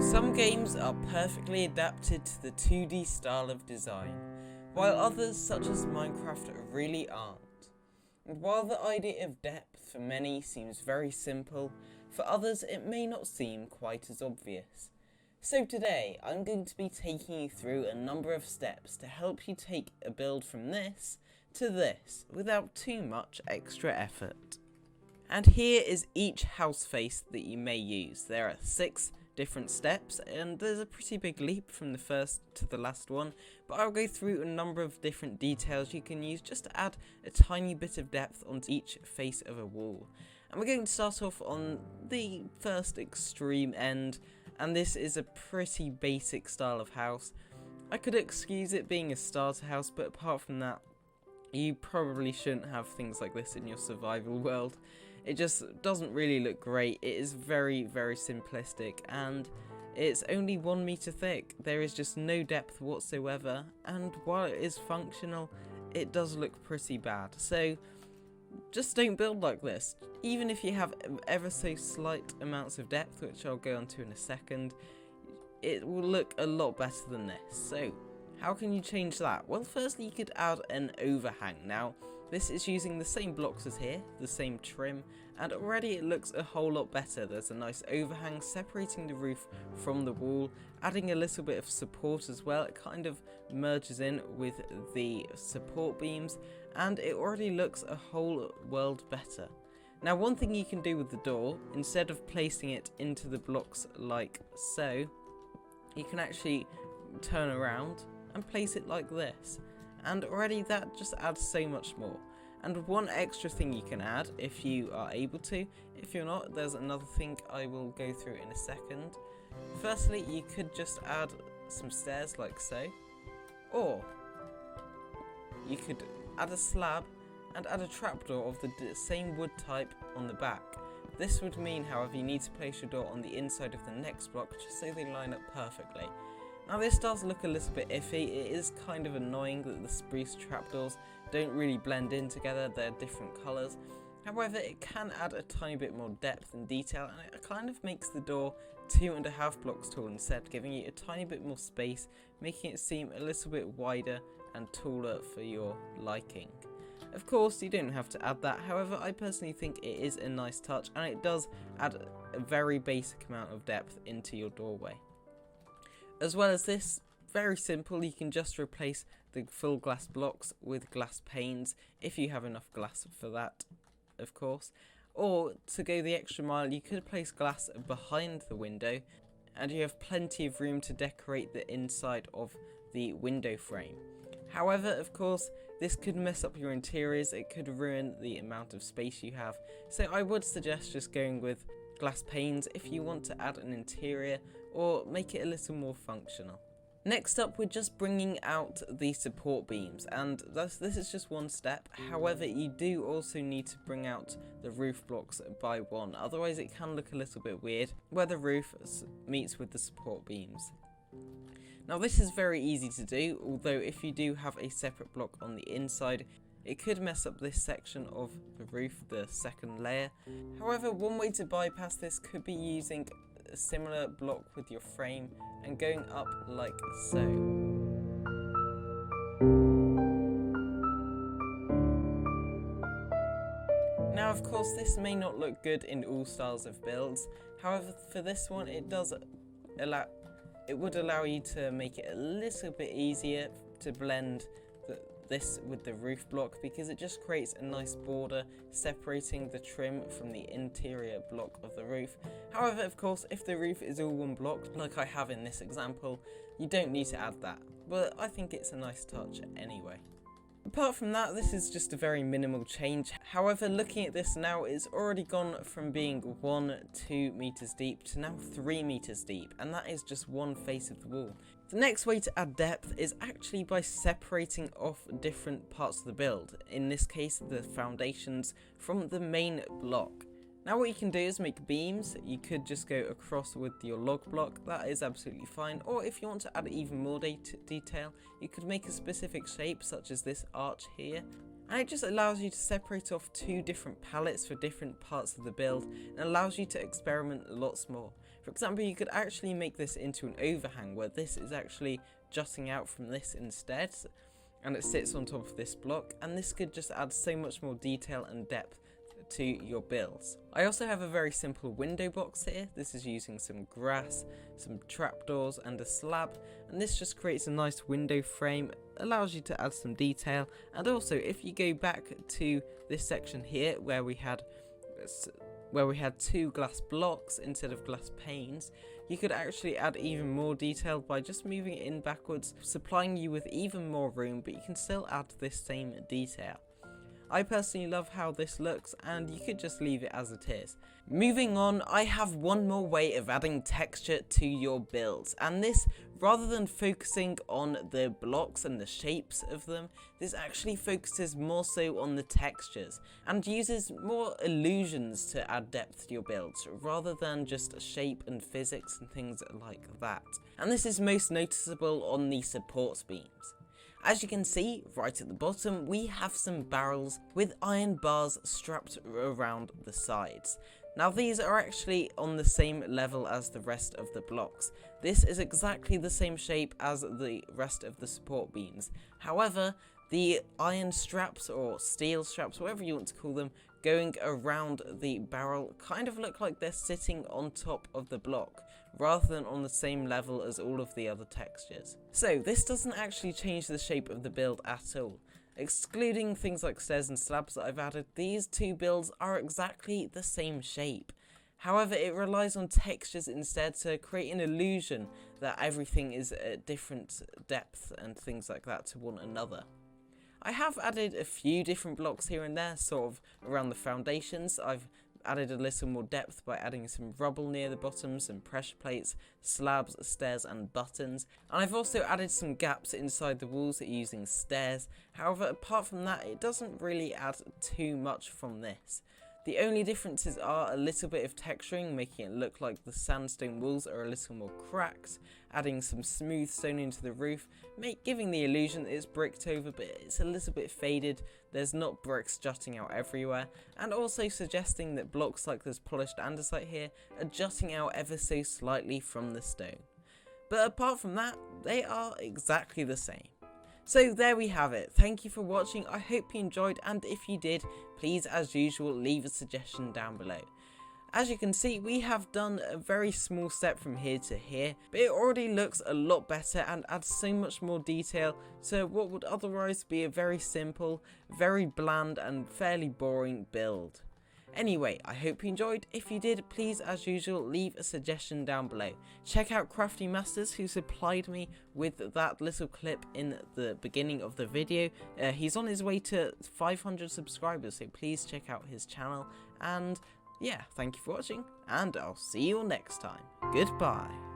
Some games are perfectly adapted to the 2D style of design, while others, such as Minecraft, really aren't. And while the idea of depth for many seems very simple, for others it may not seem quite as obvious. So today, I'm going to be taking you through a number of steps to help you take a build from this to this without too much extra effort. And here is each house face that you may use. There are 6 different steps, and there's a pretty big leap from the first to the last one, but I'll go through a number of different details you can use just to add a tiny bit of depth onto each face of a wall. And we're going to start off on the first extreme end, and this is a pretty basic style of house. I could excuse it being a starter house, but apart from that, you probably shouldn't have things like this in your survival world. It just doesn't really look great. It is very, very simplistic, and it's only 1 meter thick. There is just no depth whatsoever, and while it is functional, it does look pretty bad. So just don't build like this. Even if you have ever so slight amounts of depth, which I'll go onto in a second, it will look a lot better than this. So how can you change that? Well, firstly, you could add an overhang. Now, this is using the same blocks as here, the same trim, and already it looks a whole lot better. There's a nice overhang separating the roof from the wall, adding a little bit of support as well. It kind of merges in with the support beams, and it already looks a whole world better. Now, one thing you can do with the door, instead of placing it into the blocks like so, you can actually turn around and place it like this. And already that just adds so much more. And one extra thing you can add, if you are able to. If you're not, there's another thing I will go through in a second. Firstly, you could just add some stairs like so. Or you could add a slab and add a trapdoor of the same wood type on the back. This would mean, however, you need to place your door on the inside of the next block just so they line up perfectly. Now, this does look a little bit iffy. It is kind of annoying that the spruce trapdoors don't really blend in together. They're different colours. However, it can add a tiny bit more depth and detail, and it kind of makes the door 2.5 blocks tall instead, giving you a tiny bit more space, making it seem a little bit wider and taller for your liking. Of course, you don't have to add that. However, I personally think it is a nice touch, and it does add a very basic amount of depth into your doorway. As well as this, very simple, you can just replace the full glass blocks with glass panes, if you have enough glass for that, of course. Or, to go the extra mile, you could place glass behind the window, and you have plenty of room to decorate the inside of the window frame. However, of course, this could mess up your interiors. It could ruin the amount of space you have. So I would suggest just going with glass panes if you want to add an interior or make it a little more functional. Next up, we're just bringing out the support beams, and this is just one step. However, you do also need to bring out the roof blocks by one, otherwise it can look a little bit weird where the roof meets with the support beams. Now, this is very easy to do, although if you do have a separate block on the inside, it could mess up this section of the roof, the second layer. However, one way to bypass this could be using a similar block with your frame and going up like so. Now, of course, this may not look good in all styles of builds. However, for this one, it would allow you to make it a little bit easier to blend this with the roof block, because it just creates a nice border separating the trim from the interior block of the roof. However, of course, if the roof is all one block, like I have in this example, you don't need to add that, but I think it's a nice touch anyway. Apart from that, this is just a very minimal change. However, looking at this now, it's already gone from being 2 meters deep to now 3 meters deep, and that is just one face of the wall. The next way to add depth is actually by separating off different parts of the build, in this case the foundations, from the main block. Now what you can do is make beams. You could just go across with your log block, that is absolutely fine, or if you want to add even more detail, you could make a specific shape such as this arch here, and it just allows you to separate off 2 different pallets for different parts of the build and allows you to experiment lots more. For example, you could actually make this into an overhang where this is actually jutting out from this instead, and it sits on top of this block, and this could just add so much more detail and depth to your builds. I also have a very simple window box here. This is using some grass, some trapdoors and a slab, and this just creates a nice window frame, allows you to add some detail. And also, if you go back to this section here where we had 2 glass blocks instead of glass panes, you could actually add even more detail by just moving it in backwards, supplying you with even more room, but you can still add this same detail. I personally love how this looks, and you could just leave it as it is. Moving on, I have one more way of adding texture to your builds, and this, rather than focusing on the blocks and the shapes of them, this actually focuses more so on the textures and uses more illusions to add depth to your builds rather than just shape and physics and things like that. And this is most noticeable on the support beams. As you can see, right at the bottom, we have some barrels with iron bars strapped around the sides. Now these are actually on the same level as the rest of the blocks. This is exactly the same shape as the rest of the support beams. However, the iron straps or steel straps, whatever you want to call them, going around the barrel kind of look like they're sitting on top of the block, rather than on the same level as all of the other textures. So this doesn't actually change the shape of the build at all. Excluding things like stairs and slabs that I've added, these 2 builds are exactly the same shape. However, it relies on textures instead to create an illusion that everything is at different depth and things like that to one another. I have added a few different blocks here and there, sort of around the foundations. I've added a little more depth by adding some rubble near the bottom, some pressure plates, slabs, stairs and buttons. And I've also added some gaps inside the walls using stairs. However, apart from that, it doesn't really add too much from this. The only differences are a little bit of texturing, making it look like the sandstone walls are a little more cracked, adding some smooth stone into the roof, giving the illusion that it's bricked over, but it's a little bit faded, there's not bricks jutting out everywhere, and also suggesting that blocks like this polished andesite here are jutting out ever so slightly from the stone. But apart from that, they are exactly the same. So there we have it. Thank you for watching. I hope you enjoyed, and if you did, please as usual leave a suggestion down below. As you can see, we have done a very small step from here to here, but it already looks a lot better and adds so much more detail to what would otherwise be a very simple, very bland and fairly boring build. Anyway, I hope you enjoyed. If you did, please as usual leave a suggestion down below. Check out Crafty Masters, who supplied me with that little clip in the beginning of the video. He's on his way to 500 subscribers, so please check out his channel. And yeah, thank you for watching, and I'll see you all next time. Goodbye.